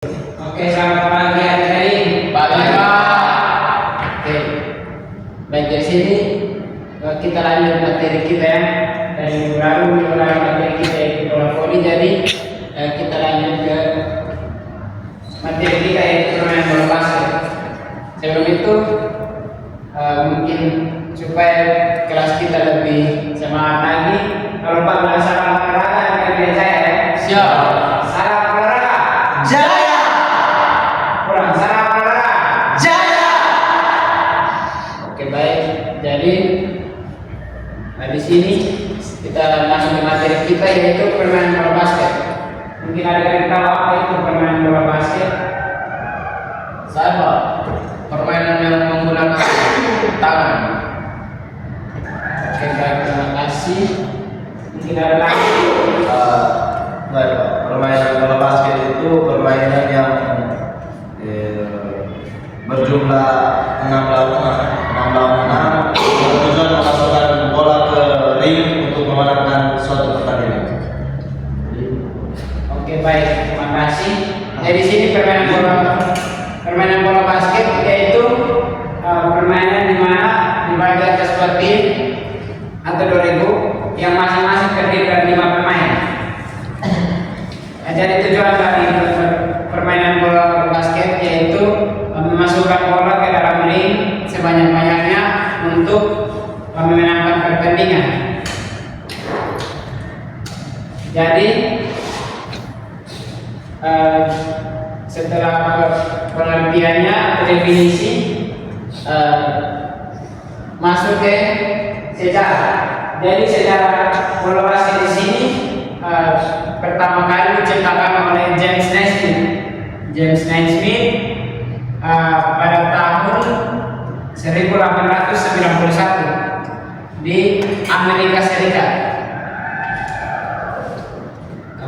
Oke, selamat pagi adik-adik. Pagi, Pak. Oke, baik dari sini kita lanjut materi kita ya. Dari minggu lalu materi kita itu bola voli, jadi kita lanjut ke materi kita yaitu permainan bola basket. Sebelum itu mungkin supaya kelas kita lebih semangat lagi, kalau Pak bilang salam olahraga dengan saya ya. Siap. Salam olahraga. Jaya. Kurang salam olahraga. Jaya. Oke, baik. Jadi di sini kita langsung ke materi kita yaitu permainan bola basket. Mungkin ada yang tahu apa itu permainan bola basket? Saya, Pak. Permainan yang menggunakan tangan. Oke, baik, terima kasih. Mungkin ada lagi. Baik, Pak. Permainan bola basket itu permainan yang berjumlah 6 lawan 6 bertujuan memasukkan bola ke ring untuk memenangkan suatu pertandingan. Oke, baik, terima kasih. Jadi sini permainan bola basket yaitu permainan di mana dibagi atas dua tim atau dua regu yang masing-masing terdiri dari 5 pemain. Jadi tujuan dari permainan bola basket yaitu memasukkan bola ke dalam ring sebanyak-banyaknya untuk memenangkan pertandingan. Jadi setelah pengertiannya atau definisi masuk ke sejarah. Jadi sejarah bola basket di sini pertama kali diciptakan oleh James Naismith pada tahun 1891 di Amerika Serikat.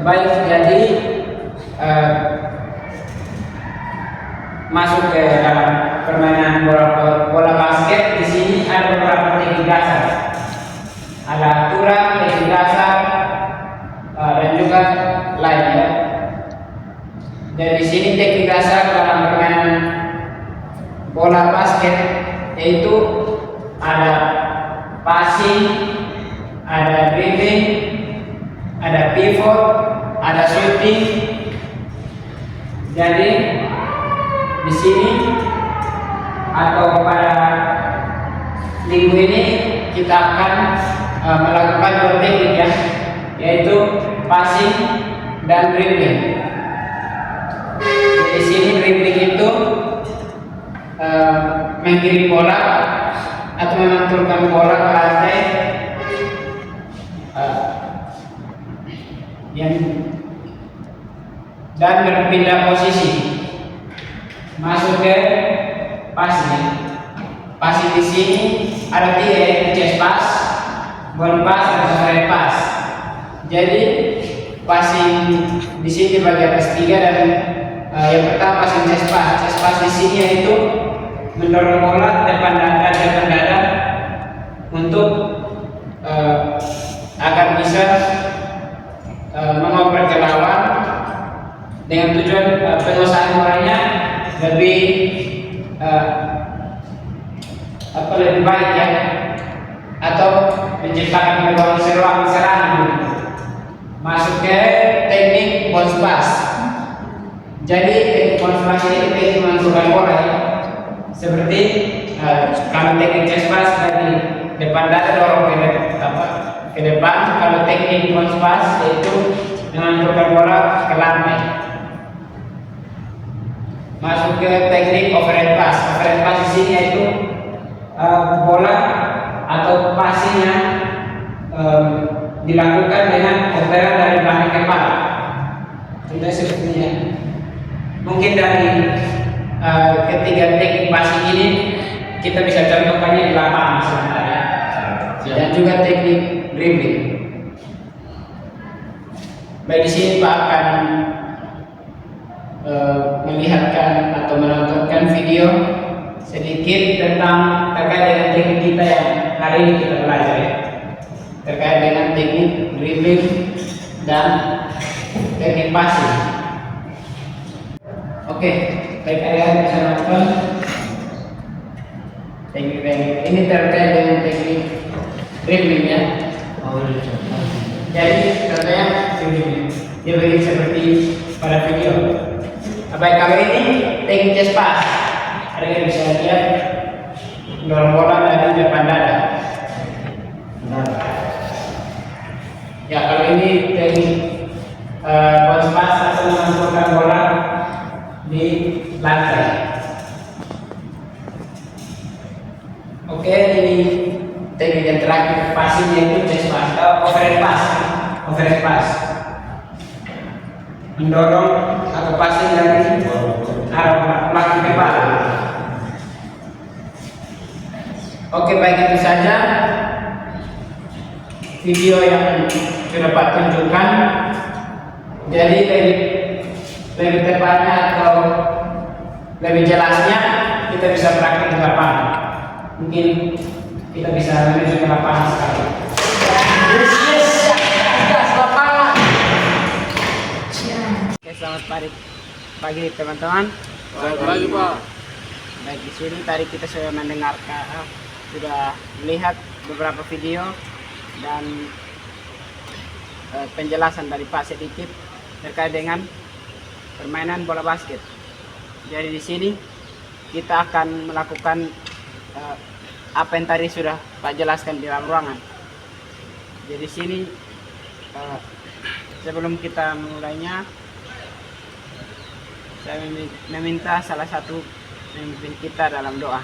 Baik, jadi masuk ke dalam permainan bola basket di sini ada beberapa teknik dasar, ada aturan, teknik dasar, dan juga lainnya. Dan di sini teknik dasar dalam permainan bola basket yaitu ada passing, ada dribbling, ada pivot, ada shooting. Jadi di sini atau pada minggu ini kita akan melakukan dua teknik ya, yaitu passing dan dribbling. Di sini dribbling itu menggiring bola atau memantulkan bola ke lantai dan berpindah posisi masuk ke passing. Passing di sini ada 3 yaitu chest pass, ball pass, dan straight pass. Jadi passing di sini bagi atas 3 dan yang pertama passing chest pass. Chest pass di sini yaitu mendorong bola depan dada untuk agar bisa mengoper ke lawan dengan tujuan penguasaan bolanya lebih lebih baik ya, atau menciptakan peluang serangan. Masuk ke teknik bounce pass. Jadi teknik bounce pass ini teknik mengantulkan bola ya. Seperti kalau teknik chest pass dari depan dada dorong ke depan, kalau teknik bounce pass yaitu mengantulkan bola ke lantai. Masuk ke teknik overhead pass. Overhead pass di sini yaitu bola atau passingnya dilakukan dengan operan dari belakang kepala. Contohnya seperti ini. Mungkin dari ketiga teknik passing ini kita bisa contohkannya di lapangan sebenarnya. Dan juga teknik dribbling. Baik, di sini Pak akan melihatkan atau menontonkan video sedikit tentang terkait dengan teknik kita yang hari ini kita belajar ya, terkait dengan teknik dribbling dan teknik passing. baik kalian bisa nonton teknik ini terkait dengan teknik dribbling ya. Jadi contohnya dia begini seperti pada video. Baik, kalau ini teknik chest pass, ada yang bisa lihat dorong bola dari depan dada. Ya, kalau ini teknik bounce pass atau menampilkan bola di lantai. Oke, ini teknik yang terakhir passing yaitu chest pass atau overhead pass. Overhead pass mendorong atau passing dari arah belakang kepala. Oke, baik, itu saja video yang sudah Pak tunjukkan. Jadi lebih tepatnya atau lebih jelasnya kita bisa praktik di lapangan. Mungkin kita bisa menuju ke lapangan sekarang. Lapangan. Oke, selamat pagi teman-teman. Selamat pagi, Pak. Baik, di sini tadi kita sudah mendengarkan, sudah melihat beberapa video dan penjelasan dari Pak sedikit terkait dengan permainan bola basket. Jadi di sini kita akan melakukan apa yang tadi sudah Pak jelaskan di dalam ruangan. Jadi di sini sebelum kita mulainya, saya meminta salah satu pemimpin kita dalam doa.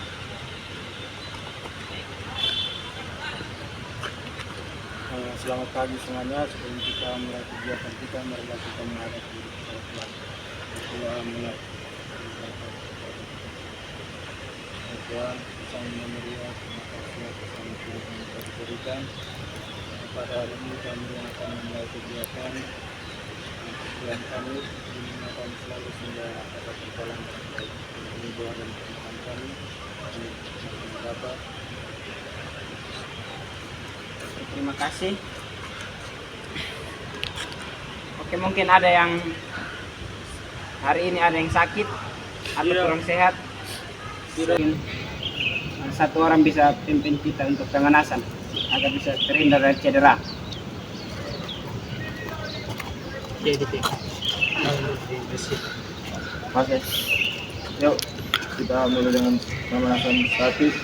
Selamat pagi semuanya. Sebelum kita mulai kegiatan kita, marilah kita menghadap diri kepada Tuhan. Tuhan mulai. Tuhan, Sang Maria, terima kasih atas anugerah yang telah diberikan. Pada hari ini kami akan memulai kegiatan. Tuhan kami menggunakan selalu sehingga dapat berjalan baik. Ini doa dan permohonan kami. Bapak. Terima kasih. Oke, mungkin ada yang hari ini ada yang sakit atau kurang sehat. Mungkin satu orang bisa pimpin kita untuk pemanasan agar bisa terhindar dari cedera. Oke. Yuk, kita mulai dengan pemanasan statis.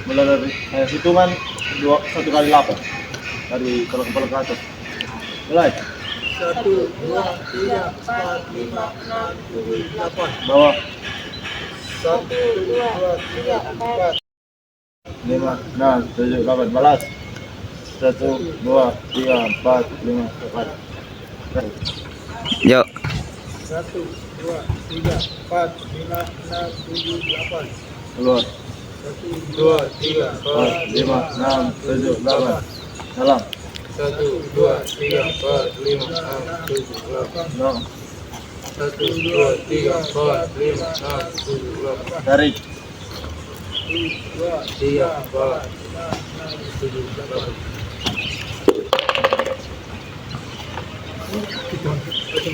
Mulai dari hitungan 1 kali 8 dari kepala ke atas. Mulai. 1, 2, 3, 4, 5, 6, 7, 8. Bawah. 1, 2, 3, 4, 5, 6, 7, 8. Balas. 1, 2, 3, 4, 5, 4. Yuk. 1, 2, 3, 4, 5, 6, 7, 8. Keluar. 1, 2, 3, 4, 5, 6, 7, 8. Dalam. 1, 2, 3, 4, 5, 6, 7, 8. Dalam. 1, 2, 3, 4, 5, 6, 7, 8. Tarik. 2, 3, 4, 7, 8.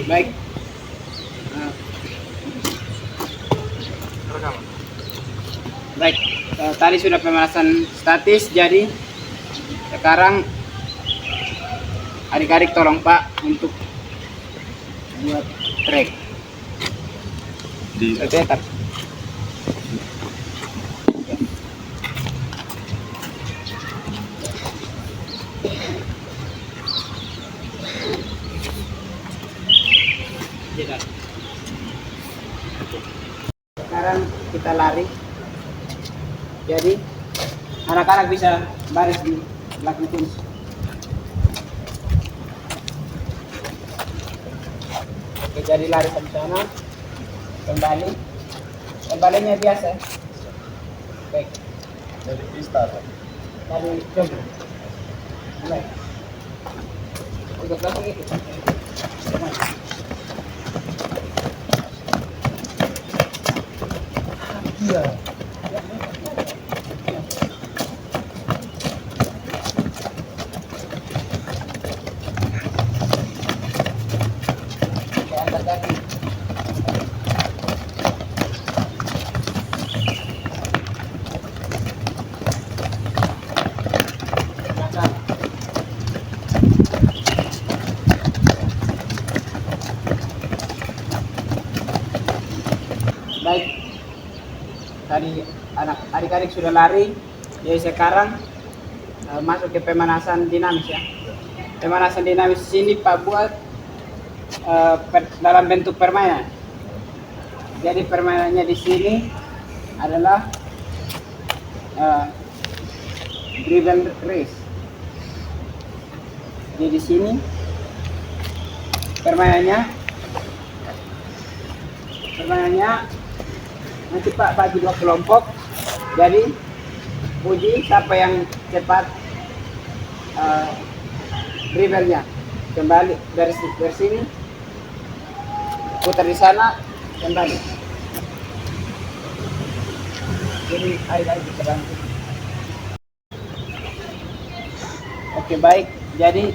Baik. Baik, tadi sudah pemanasan statis, jadi sekarang adik-adik tolong Pak untuk buat track di tetap. Sekarang kita lari. Jadi anak-anak bisa baris di belakang finish. Oke, jadi lari sampai sana, kembalinya biasa. Baik. Dari pista. Dari jogging. Baik. Untuk langsung itu. Iya. tadi adik-adik sudah lari, jadi sekarang masuk ke pemanasan dinamis ya. Pemanasan dinamis sini Pak buat dalam bentuk permainan. Jadi permainannya di sini adalah dribble race. Jadi di sini permainannya nanti Pak bagi 2 kelompok. Jadi uji siapa yang cepat dribblenya. Kembali dari sini, putar di sana, kembali. Jadi adik-adik bisa bantu. Oke baik, jadi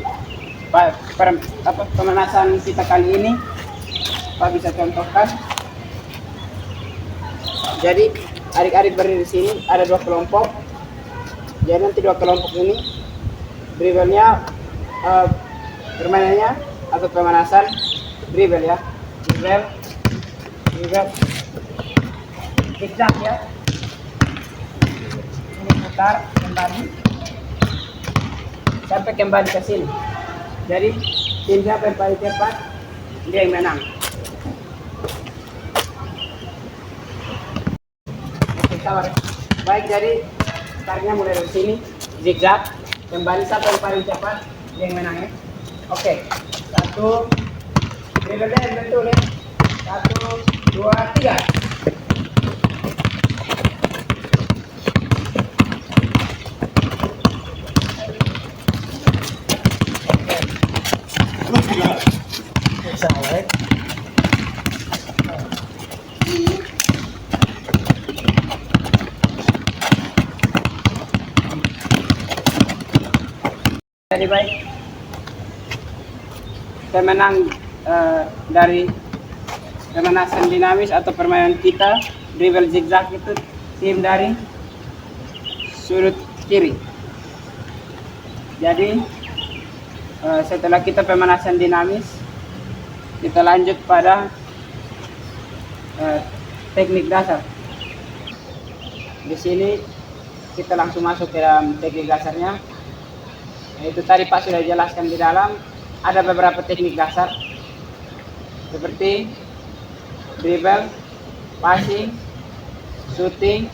pemanasan kita kali ini Pak bisa contohkan. Jadi adik-adik berdiri di sini ada 2 kelompok. Jadi nanti 2 kelompok ini dribblenya permainannya atau pemanasan dribble ya, dribble zigzag ya. Ini putar kembali sampai kembali ke sini. Jadi tim siapa yang paling cepat dia yang menang. Oke, sabar. Baik, jadi startnya mulai dari sini, zigzag, kembali siapa yang paling cepat dia yang menang ya. Oke, 1, dribble yang betul ya. 1, 2, 3. Jadi baik, pemenang dari pemanasan dinamis atau permainan kita dribble zigzag itu tim dari sudut kiri. Jadi setelah kita pemanasan dinamis, kita lanjut pada teknik dasar. Di sini kita langsung masuk ke dalam teknik dasarnya. Itu tadi Pak sudah jelaskan di dalam, ada beberapa teknik dasar seperti dribble, passing, shooting,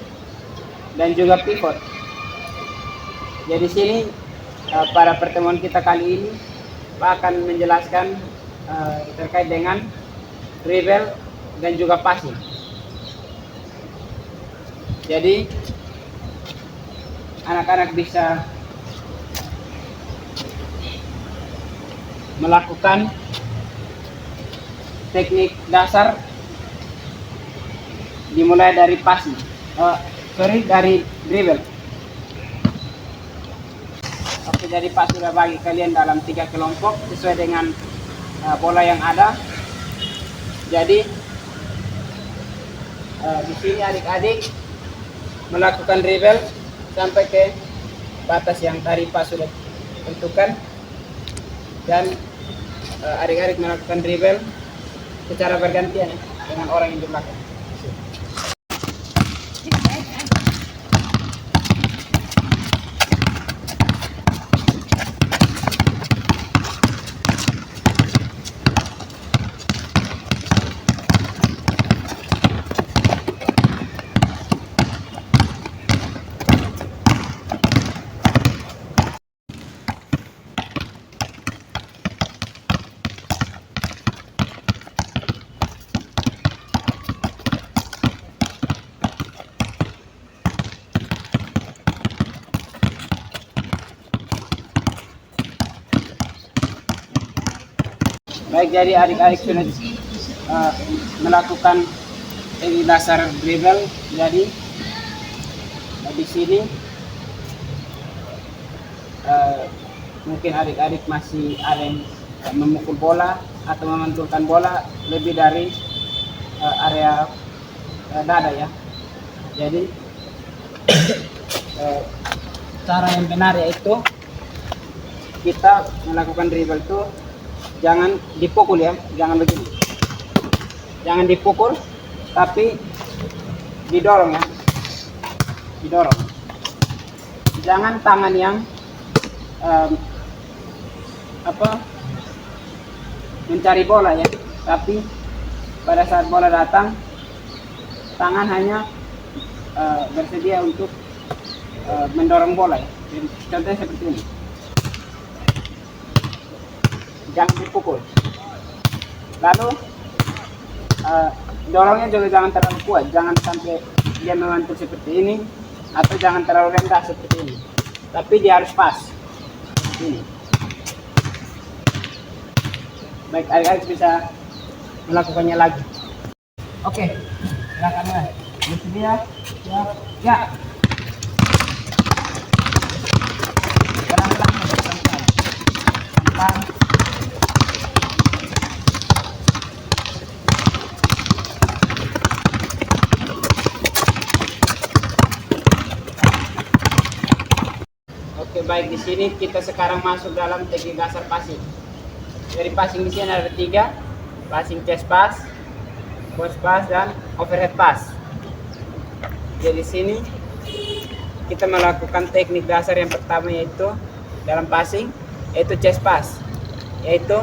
dan juga pivot. Jadi sini pada pertemuan kita kali ini Pak akan menjelaskan terkait dengan dribble dan juga passing. Jadi anak-anak bisa melakukan teknik dasar dimulai dari passing, dari dribble. Oke, jadi Pak sudah bagi kalian dalam 3 kelompok sesuai dengan bola yang ada. Jadi di sini adik-adik melakukan dribble sampai ke batas yang tadi Pak sudah tentukan, dan adik-adik melakukan dribble secara bergantian dengan orang yang di belakang. Baik, jadi adik-adik sudah melakukan teknik dasar dribble. Jadi di sini mungkin adik-adik masih ada yang memukul bola atau memantulkan bola lebih dari area dada ya. Jadi cara yang benar yaitu kita melakukan dribble itu jangan dipukul ya, jangan begini, jangan dipukul tapi didorong ya. didorong. Jangan tangan yang mencari bola ya, tapi pada saat bola datang tangan hanya bersedia untuk mendorong bola ya. Jadi, contohnya seperti ini. Jangan dipukul. Lalu dorongnya juga jangan terlalu kuat, jangan sampai dia memantul seperti ini, atau jangan terlalu rendah seperti ini. Tapi dia harus pas. Seperti ini. Baik, adik-adik bisa melakukannya lagi. Oke, silakan ya. Bersedia? Ya. Ya. Pelan-pelan, pelan-pelan. Pelan. Oke, baik, di sini kita sekarang masuk dalam teknik dasar passing. Dari passing di sini ada 3, passing chest pass, bounce pass, dan overhead pass. Jadi di sini kita melakukan teknik dasar yang pertama yaitu dalam passing, yaitu chest pass, yaitu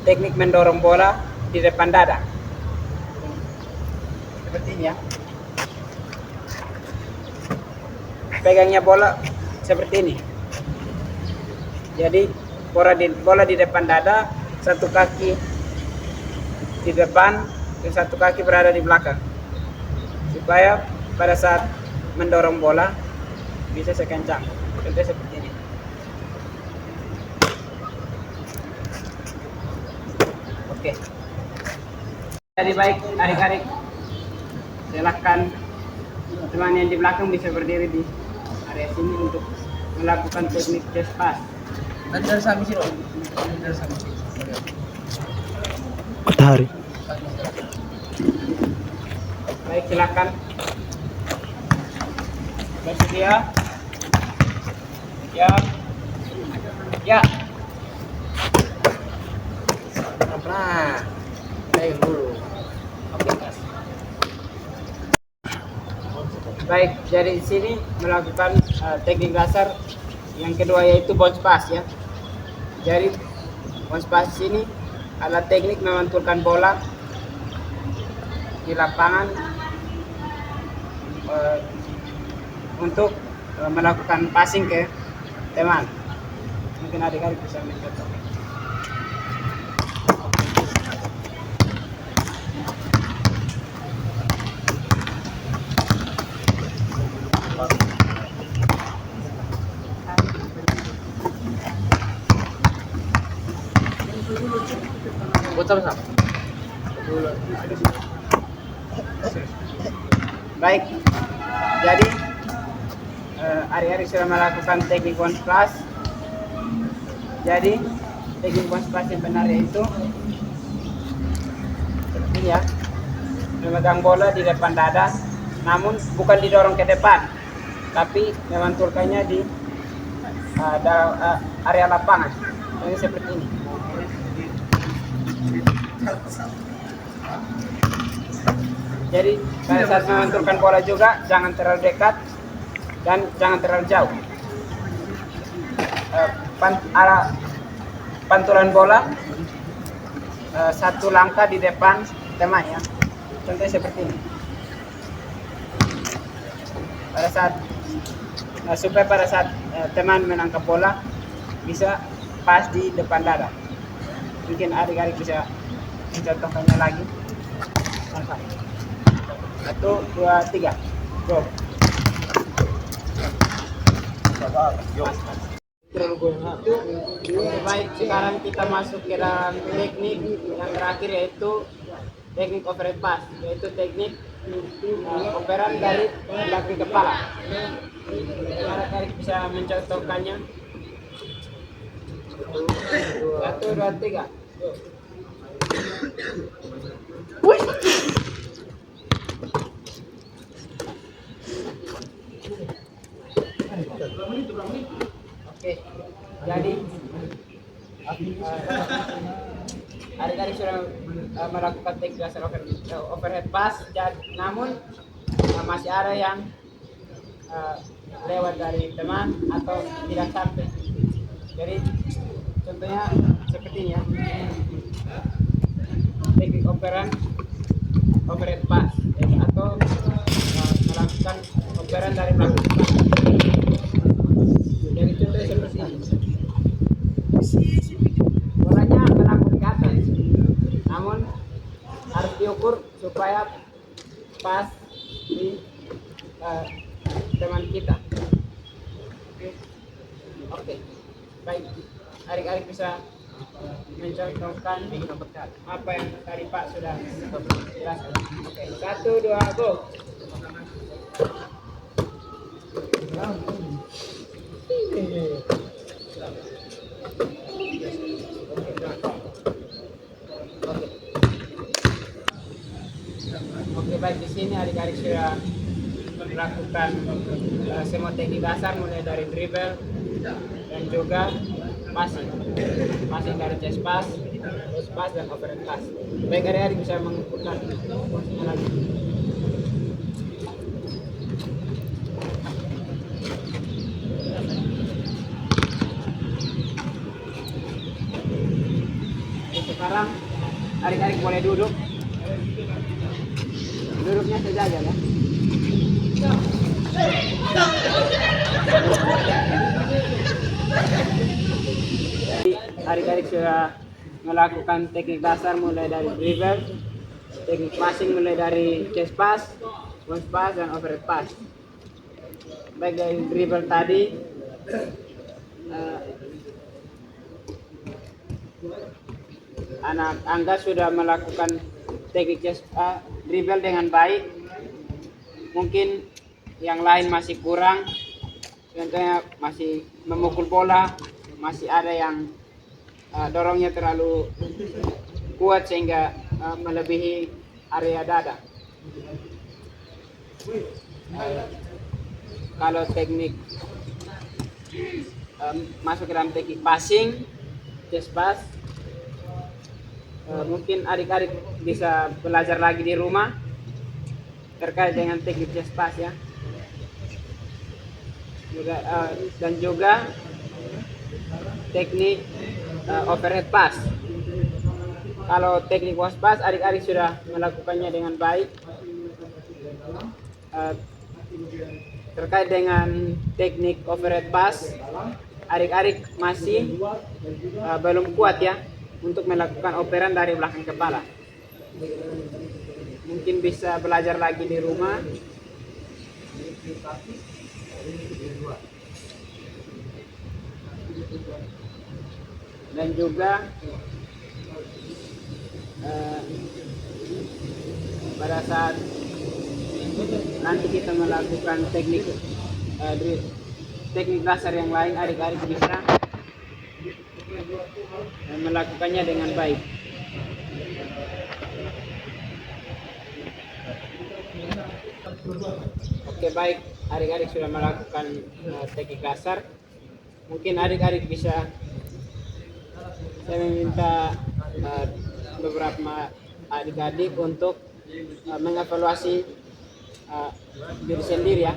teknik mendorong bola di depan dada. Seperti ini ya. Pegangnya bola seperti ini. Jadi bola di depan dada, satu kaki di depan dan satu kaki berada di belakang, supaya pada saat mendorong bola bisa sekencang. Contohnya seperti ini. Oke. Jadi baik adik-adik, silakan teman yang di belakang bisa berdiri di area sini untuk melakukan teknik chest pass. Dari sampai sini, dari sampai sini. Matahari. Baik, silakan. Bersedia? Ya. Ya. Nah, baik dulu. Oke, Mas. Baik, jadi di sini melakukan teknik dasar yang kedua yaitu bounce pass ya. Jadi bounce pass ini adalah teknik memantulkan bola di lapangan untuk melakukan passing ke teman. Mungkin adik-adik bisa mencontoh. Sama-sama. Baik, jadi hari-hari sudah melakukan teknik bounce pass. Jadi teknik bounce pass yang benar yaitu seperti ini ya, memegang bola di depan dada, namun bukan didorong ke depan, tapi memantulkannya di area lapangan. Ini seperti ini. Jadi pada saat memantulkan bola juga jangan terlalu dekat dan jangan terlalu jauh. Arah pantulan bola satu langkah di depan teman ya. Contohnya seperti ini. Pada saat supaya pada saat teman menangkap bola bisa pas di depan dada. Mungkin adik-adik bisa mencontohkannya lagi. Langkah. 1, 2, 3. Go. Baik, sekarang kita masuk ke dalam teknik yang terakhir yaitu teknik overhead pass, yaitu teknik operan dari belakang kepala. Adik-adik bisa mencontohkannya. 1, 2, 3. Oke, jadi adik-adik sudah melakukan teknik dasar overhead pass, namun masih ada yang lewat dari teman atau tidak sampai. Jadi contohnya sepertinya teknik operate pass atau melakukan operan dari belakang pass. Jadi contohnya seperti ini. Bolanya melambung ke atas, namun harus diukur supaya pas di teman kita. Oke. Baik, adik-adik bisa mencontohkan apa yang tadi Pak sudah jelaskan. Oke, 1, 2, go. Oke, baik, di sini adik-adik sudah melakukan semua teknik dasar mulai dari dribble dan juga passing dari chest pass, cross pass dan overhead pass. Baik, adik-adik bisa mengukurkan lagi. Sekarang adik-adik boleh duduk. Duduknya sejajar ya. Adik-adik sudah melakukan teknik dasar mulai dari dribble, teknik passing mulai dari chest pass, cross pass dan overhead pass. Baik, dari dribble tadi anak Angga sudah melakukan teknik dribble dengan baik. Mungkin yang lain masih kurang, contohnya masih memukul bola, masih ada yang dorongnya terlalu kuat sehingga melebihi area dada. Kalau teknik masuk ke dalam teknik passing, chest pass, mungkin adik-adik bisa belajar lagi di rumah terkait dengan teknik chest pass ya. Dan juga teknik overhead pass. Kalau teknik was pass adik-adik sudah melakukannya dengan baik. Terkait dengan teknik overhead pass, adik-adik masih belum kuat ya untuk melakukan operan dari belakang kepala. Mungkin bisa belajar lagi di rumah. Dan juga pada saat nanti kita melakukan teknik dasar yang lain, adik-adik bisa melakukannya dengan baik. Oke, baik, adik-adik sudah melakukan teknik dasar. Mungkin adik-adik bisa, saya meminta beberapa adik-adik untuk mengevaluasi diri sendiri ya.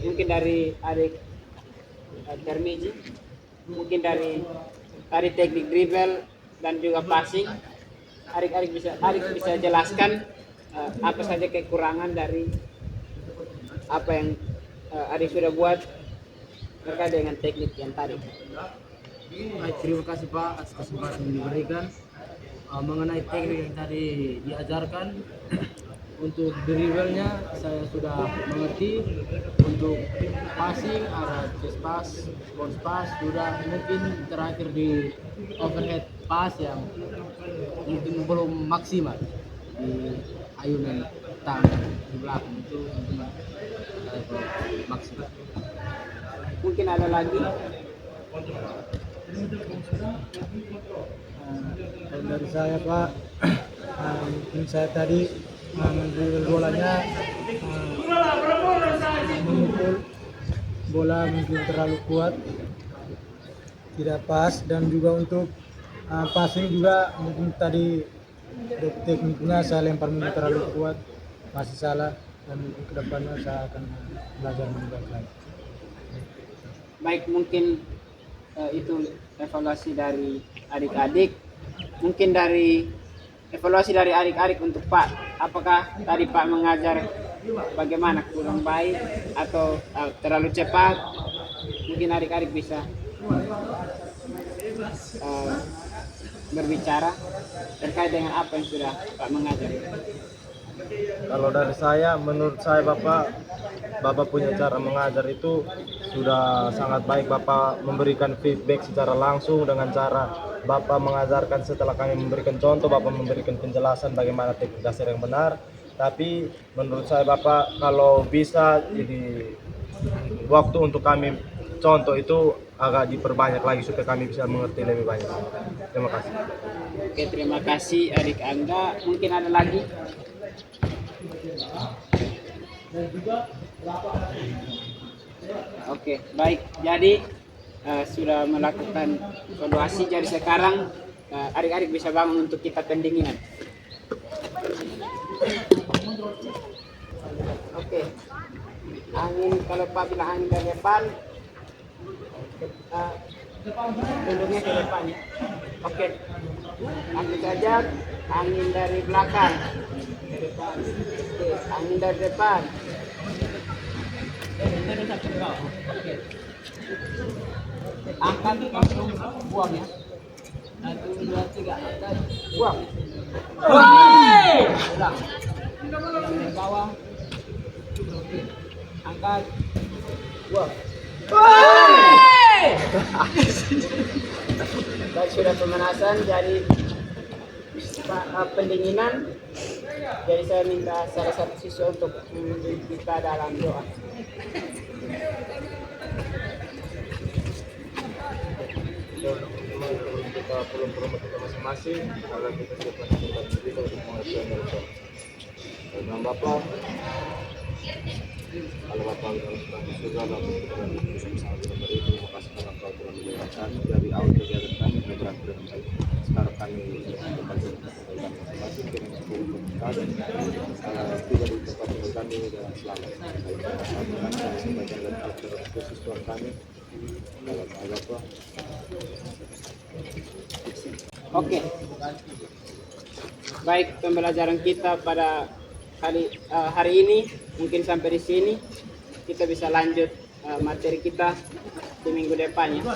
Mungkin dari adik Termiji, mungkin dari teknik dribble dan juga passing, adik bisa jelaskan apa saja kekurangan dari apa yang adik sudah buat terkait dengan teknik yang tadi. Baik, terima kasih Pak atas kesempatan yang diberikan. Mengenai teknik yang tadi diajarkan, untuk dribble-nya saya sudah mengerti, untuk passing ada chest pass, cross pass, sudah. Mungkin terakhir di overhead pass yang mungkin belum maksimal di ayunan tangan di belakang itu mungkin maksimal. Mungkin ada lagi. Dari saya Pak, mungkin saya tadi mendribble bolanya, memukul bola mungkin terlalu kuat, tidak pas, dan juga untuk passing juga mungkin tadi tekniknya saya lempar mungkin terlalu kuat, masih salah. dan kedepannya saya akan belajar lebih baik lagi. Baik, mungkin itu evaluasi dari adik-adik. Mungkin dari evaluasi dari adik-adik untuk Pak, apakah tadi Pak mengajar bagaimana, kurang baik atau terlalu cepat? Mungkin adik-adik bisa berbicara terkait dengan apa yang sudah Pak mengajar. Kalau dari saya, menurut saya Bapak punya cara mengajar itu sudah sangat baik. Bapak memberikan feedback secara langsung dengan cara Bapak mengajarkan setelah kami memberikan contoh, Bapak memberikan penjelasan bagaimana teknik dasar yang benar. Tapi menurut saya Bapak kalau bisa jadi waktu untuk kami contoh itu agak diperbanyak lagi supaya kami bisa mengerti lebih banyak. Terima kasih. Oke, terima kasih adik Angga. Mungkin ada lagi? Oke, baik. Jadi sudah melakukan evaluasi. Jadi sekarang adik-adik bisa bangun untuk kita pendinginan. Oke. Angin, kalau Pak bilang angin dari depan, duduknya ke depan ya. Oke. Ambil saja angin dari belakang ke depan. Oke, angin dari depan. Oke. Angkat langsung buang ya. 1, 2, 3, angkat, buang. Ulang. Dari bawah. Oke. Angkat, buang. Baik, sudah pemanasan, jadi pendinginan. Jadi saya minta salah satu siswa untuk memimpin kita dalam doa. Teman-teman, kita perlu promosi kita masing-masing agar kita siapkan diri untuk mengerjakan dari Tuhan. Dengan Bapak, kalau Bapak di surga dan kita bersama-sama kita beri terima kasih karena Kau telah menjalankan dari awal kegiatan kami hingga berakhir dengan baik. Sekarang kami kembali ke tempat masing-masing dengan sepuluh kami tiba di tempat tinggal kami dengan selamat. Kami sampaikan dan khusus Tuhan kami dalam nama Bapa. Oke. Baik, pembelajaran kita pada hari ini mungkin sampai di sini. Kita bisa lanjut materi kita di minggu depan ya.